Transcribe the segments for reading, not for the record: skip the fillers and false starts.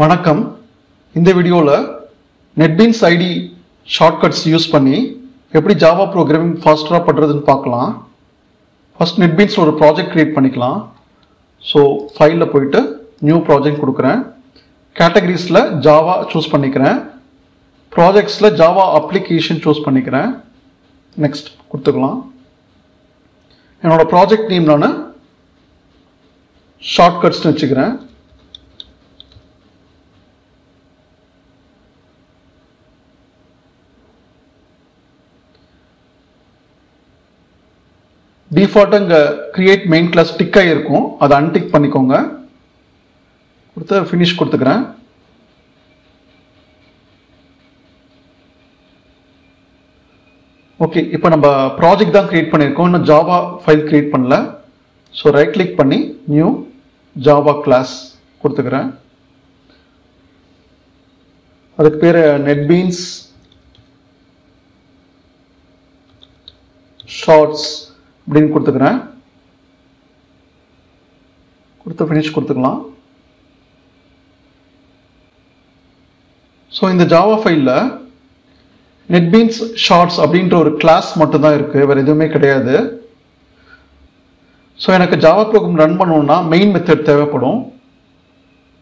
வணக்கம். இந்த வீடியோல NetBeans IDE shortcuts யூஸ் பண்ணி எப்படி ஜாவா ப்ரோக்ராமிங் ஃபாஸ்டரா பண்றதுன்னு பார்க்கலாம். ஃபர்ஸ்ட் NetBeans ஒரு ப்ராஜெக்ட் கிரியேட் பண்ணிக்கலாம். ஸோ ஃபைலில் போயிட்டு நியூ ப்ராஜெக்ட் கொடுக்குறேன். கேட்டகரிஸில் ஜாவா சூஸ் பண்ணிக்கிறேன். ப்ராஜெக்ட்ஸில் ஜாவா அப்ளிகேஷன் சூஸ் பண்ணிக்கிறேன். நெக்ஸ்ட் கொடுத்துக்கலாம். என்னோட ப்ராஜெக்ட் நேம் நான் ஷார்ட்கட்ஸ்னு வச்சுக்கிறேன். டிஃபால்ட்டாக இங்கே கிரியேட் மெயின் கிளாஸ் டிக் ஆகிருக்கும், அதை அன்டிக் பண்ணிக்கோங்க. கொடுத்து ஃபினிஷ் கொடுத்துக்கிறேன். ஓகே, இப்போ நம்ம ப்ராஜெக்ட் தான் கிரியேட் பண்ணியிருக்கோம், இன்னும் ஜாவா ஃபைல் கிரியேட் பண்ணல. ஸோ ரைட் கிளிக் பண்ணி நியூ ஜாவா கிளாஸ் கொடுத்துக்கிறேன். அதுக்கு பேர் NetBeans ஷார்ட்ஸ் அப்படின்னு கொடுத்துக்கிறேன். கொடுத்து ஃபினிஷ் கொடுத்துக்கலாம். ஸோ இந்த ஜாவா ஃபைலில் NetBeans ஷார்ட்ஸ் அப்படின்ற ஒரு கிளாஸ் மட்டும்தான் இருக்குது, வேறு எதுவுமே கிடையாது. ஸோ எனக்கு ஜாவா ப்ரோக்ராம் ரன் பண்ணணும்னா மெயின் மெத்தட் தேவைப்படும்.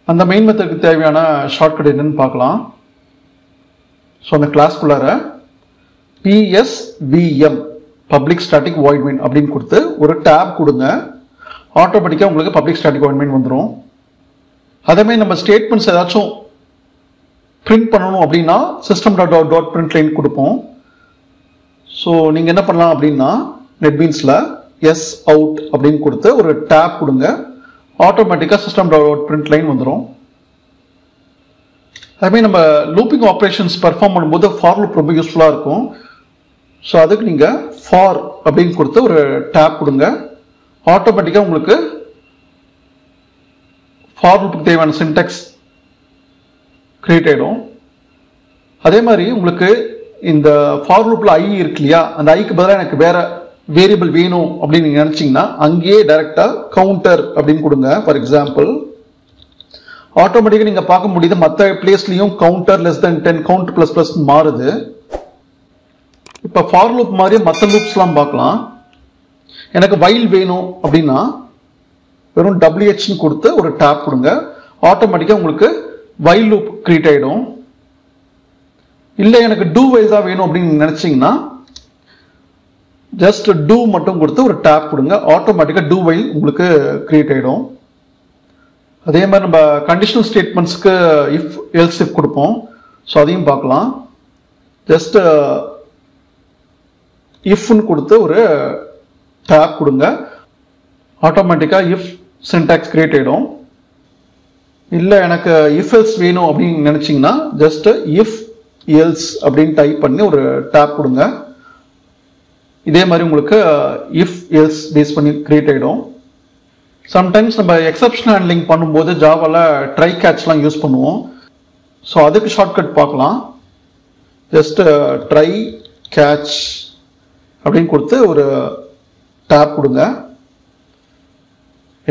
அந்த மெயின் மெத்தடுக்கு தேவையான ஷார்ட்கட் என்னன்னு பார்க்கலாம். ஸோ அந்த கிளாஸ்க்குள்ளார PSVM public static void main அப்படின்னு கொடுத்து ஒரு டேப் கொடுங்க. ஆட்டோமேட்டிக்காக உங்களுக்கு பப்ளிக் ஸ்டாட்டிக் வாய்ட் மெயின் வந்துடும். அதேமாதிரி நம்ம ஸ்டேட்மெண்ட்ஸ் ஏதாச்சும் பிரிண்ட் பண்ணணும் அப்படின்னா system.out println கொடுப்போம். ஸோ நீங்கள் என்ன பண்ணலாம் அப்படின்னா NetBeansல out அப்படின்னு கொடுத்து ஒரு டேப் கொடுங்க. ஆட்டோமேட்டிக்காக system.out println வந்துடும். அதுமாதிரி நம்ம லூப்பிங் ஆப்ரேஷன்ஸ் பெர்ஃபார்ம் பண்ணும்போது ஃபார் லூப் ரொம்ப யூஸ்ஃபுல்லாக இருக்கும். ஸோ அதுக்கு நீங்கள் ஃபார் அப்படின்னு கொடுத்து ஒரு டேப் கொடுங்க. ஆட்டோமேட்டிக்காக உங்களுக்கு ஃபார் லூப்புக்கு தேவையான சின்டாக்ஸ் கிரியேட் ஆகிடும். அதே மாதிரி உங்களுக்கு இந்த ஃபார் லூப்பில் ஐ இருக்கு இல்லையா, அந்த ஐக்கு பதிலாக எனக்கு வேற வேரியபிள் வேணும் அப்படின்னு நீங்கள் நினச்சிங்கன்னா அங்கேயே டைரெக்டாக கவுண்டர் அப்படின்னு கொடுங்க. ஃபார் எக்ஸாம்பிள் ஆட்டோமேட்டிக்காக நீங்கள் பார்க்க முடியுது மற்ற பிளேஸ்லையும் counter less than 10 count plus plus மாறுது. இப்போ ஃபார் லூப் மாதிரியே மற்ற லூப்ஸ்லாம் பார்க்கலாம். எனக்கு வைல் வேணும் அப்படின்னா வெறும் WHன்னு கொடுத்து ஒரு டேப் கொடுங்க. ஆட்டோமேட்டிக்காக உங்களுக்கு வைல் லூப் கிரியேட் ஆகிடும். இல்லை எனக்கு டூ வைல் தான் வேணும் அப்படின்னு நினச்சிங்கன்னா ஜஸ்ட் டூ மட்டும் கொடுத்து ஒரு டேப் கொடுங்க. ஆட்டோமேட்டிக்காக டூ வைல் உங்களுக்கு கிரியேட் ஆகிடும். அதே மாதிரி நம்ம கண்டிஷனல் ஸ்டேட்மெண்ட்ஸ்க்கு இஃப் எல்ஸ் இஃப் கொடுப்போம். ஸோ அதையும் பார்க்கலாம். ஜஸ்ட் இஃப்னு கொடுத்து ஒரு டேப் கொடுங்க. ஆட்டோமேட்டிக்காக இஃப் சின்டாக்ஸ் கிரியேட் ஆகிடும். இல்லை எனக்கு இஃப் எல்ஸ் வேணும் அப்படின்னு நினச்சிங்கன்னா ஜஸ்ட் இஃப் எல்ஸ் அப்படின்னு டைப் பண்ணி ஒரு டேப் கொடுங்க. இதே மாதிரி உங்களுக்கு இஃப் எல்ஸ் பேஸ் பண்ணி கிரியேட் ஆகிடும். சம்டைம்ஸ் நம்ம எக்ஸப்ஷன் ஹேண்ட்லிங் பண்ணும்போது ஜாவாவில் ட்ரை கேட்ச்லாம் யூஸ் பண்ணுவோம். ஸோ அதுக்கு ஷார்ட்கட் பார்க்கலாம். ஜஸ்ட் ட்ரை கேட்ச் அப்படின்னு கொடுத்து ஒரு டேப் கொடுங்க.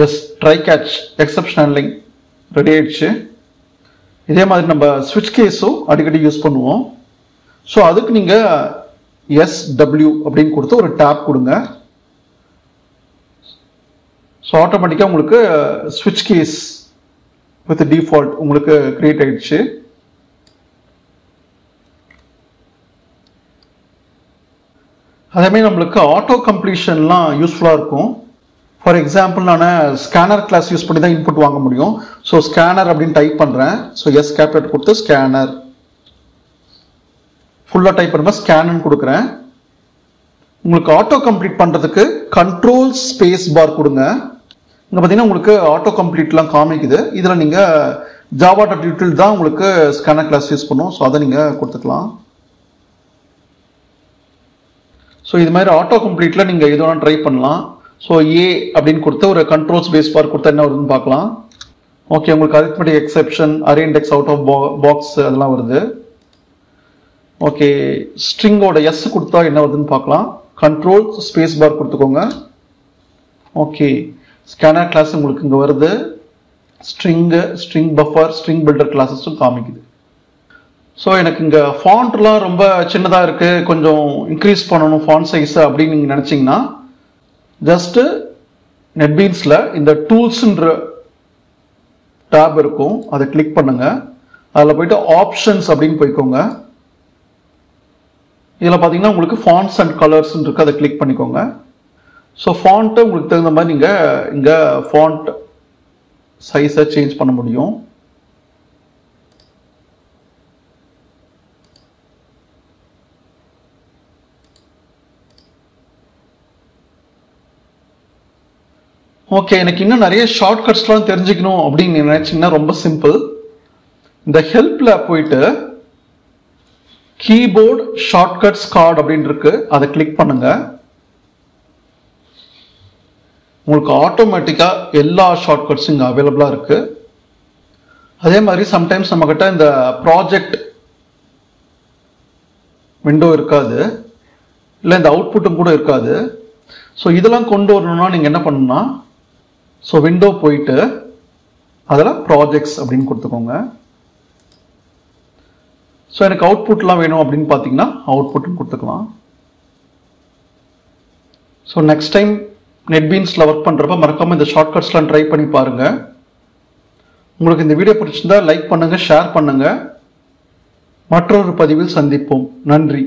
Yes, try catch exception handling ready ஆயிடுச்சு. இதே மாதிரி நம்ம ஸ்விட்ச் கேஸும் அடிக்கடி யூஸ் பண்ணுவோம். ஸோ அதுக்கு நீங்கள் SW அப்படின்னு கொடுத்து ஒரு டேப் கொடுங்க. ஸோ ஆட்டோமேட்டிக்காக உங்களுக்கு ஸ்விட்ச் கேஸ் வித் டிஃபால்ட் உங்களுக்கு கிரியேட் ஆயிடுச்சு. அதேமாதிரி நம்மளுக்கு ஆட்டோ கம்ப்ளீஷன்லாம் யூஸ்ஃபுல்லாக இருக்கும். ஃபார் எக்ஸாம்பிள் நான் ஸ்கேனர் கிளாஸ் யூஸ் பண்ணி தான் இன்புட் வாங்க முடியும். ஸோ ஸ்கேனர் அப்படின்னு டைப் பண்ணுறேன். ஸோ எஸ் கேபிட்டல் கொடுத்து ஸ்கேனர் ஃபுல்லாக டைப் பண்ணுறேன். ஸ்கேனர்னு கொடுக்குறேன். உங்களுக்கு ஆட்டோ கம்ப்ளீட் பண்ணுறதுக்கு கண்ட்ரோல் ஸ்பேஸ் பார் கொடுங்க. இங்கே பார்த்தீங்கன்னா உங்களுக்கு ஆட்டோ கம்ப்ளீட்லாம் காமிக்குது. இதில் நீங்கள் java.util தான் உங்களுக்கு ஸ்கேனர் கிளாஸ் யூஸ் பண்ணும். ஸோ அதை நீங்கள் கொடுத்துக்கலாம். ஸோ இது மாதிரி ஆட்டோ கம்ப்ளீட்டில் நீங்கள் எது வேணால் ட்ரை பண்ணலாம். ஸோ ஏ அப்படின்னு கொடுத்து ஒரு கண்ட்ரோல் ஸ்பேஸ் பார் கொடுத்தா என்ன வருதுன்னு பார்க்கலாம். ஓகே, உங்களுக்கு arithmetic exception, array index out of box அதெல்லாம் வருது. ஓகே, ஸ்ட்ரிங்கோட எஸ் கொடுத்தா என்ன வருதுன்னு பார்க்கலாம். கண்ட்ரோல் ஸ்பேஸ் பார் கொடுத்துக்கோங்க. ஓகே, ஸ்கேனர் கிளாஸ் உங்களுக்கு இங்கே வருது. ஸ்ட்ரிங் பஃபர், ஸ்ட்ரிங் பில்டர் கிளாஸஸும் காமிக்குது. ஸோ எனக்கு இங்கே ஃபாண்ட்லாம் ரொம்ப சின்னதாக இருக்குது, கொஞ்சம் இன்க்ரீஸ் பண்ணணும் ஃபாண்ட் சைஸை அப்படின்னு நீங்கள் நினச்சிங்கன்னா ஜஸ்ட்டு நெட்பீன்ஸில் இந்த டூல்ஸுன்ற டேப் இருக்கும், அதை கிளிக் பண்ணுங்கள். அதில் போயிட்டு ஆப்ஷன்ஸ் அப்படின்னு போய்க்கோங்க. இதில் பார்த்தீங்கன்னா உங்களுக்கு ஃபாண்ட்ஸ் அண்ட் கலர்ஸ்ன்னு இருக்குது, அதை கிளிக் பண்ணிக்கோங்க. ஸோ ஃபாண்ட்டை உங்களுக்கு தகுந்த மாதிரி நீங்கள் இங்கே ஃபாண்ட் சைஸை சேஞ்ச் பண்ண முடியும். ஓகே, எனக்கு இன்னும் நிறைய ஷார்ட்கட்ஸ்லாம் தெரிஞ்சுக்கணும் அப்படின்னு நினைச்சிங்கன்னா ரொம்ப சிம்பிள். இந்த ஹெல்ப்ல போயிட்டு கீபோர்டு ஷார்ட்கட்ஸ் கார்டு அப்படின்னு இருக்கு, அதை கிளிக் பண்ணுங்க. உங்களுக்கு ஆட்டோமேட்டிக்கா எல்லா ஷார்ட்கட்ஸும் இங்கே அவைலபிளா இருக்கு. அதே மாதிரி சம்டைம்ஸ் நம்ம கிட்ட இந்த ப்ராஜெக்ட் விண்டோ இருக்காது, இல்லை இந்த அவுட்புட்டும் கூட இருக்காது. ஸோ இதெல்லாம் கொண்டு வரணும்னா நீங்கள் என்ன பண்ணணும்னா, ஸோ விண்டோ போயிட்டு அதில் ப்ராஜெக்ட்ஸ் அப்படின்னு கொடுத்துக்கோங்க. ஸோ எனக்கு அவுட்புட்லாம் வேணும் அப்படின்னு பார்த்தீங்கன்னா அவுட்புட்டும் கொடுத்துக்கலாம். ஸோ நெக்ஸ்ட் டைம் நெட்பீன்ஸில் ஒர்க் பண்ணுறப்ப மறக்காமல் இந்த ஷார்ட்கட்ஸ்லாம் ட்ரை பண்ணி பாருங்கள். உங்களுக்கு இந்த வீடியோ பிடிச்சிருந்தா லைக் பண்ணுங்கள், ஷேர் பண்ணுங்கள். மற்றொரு பதிவில் சந்திப்போம். நன்றி.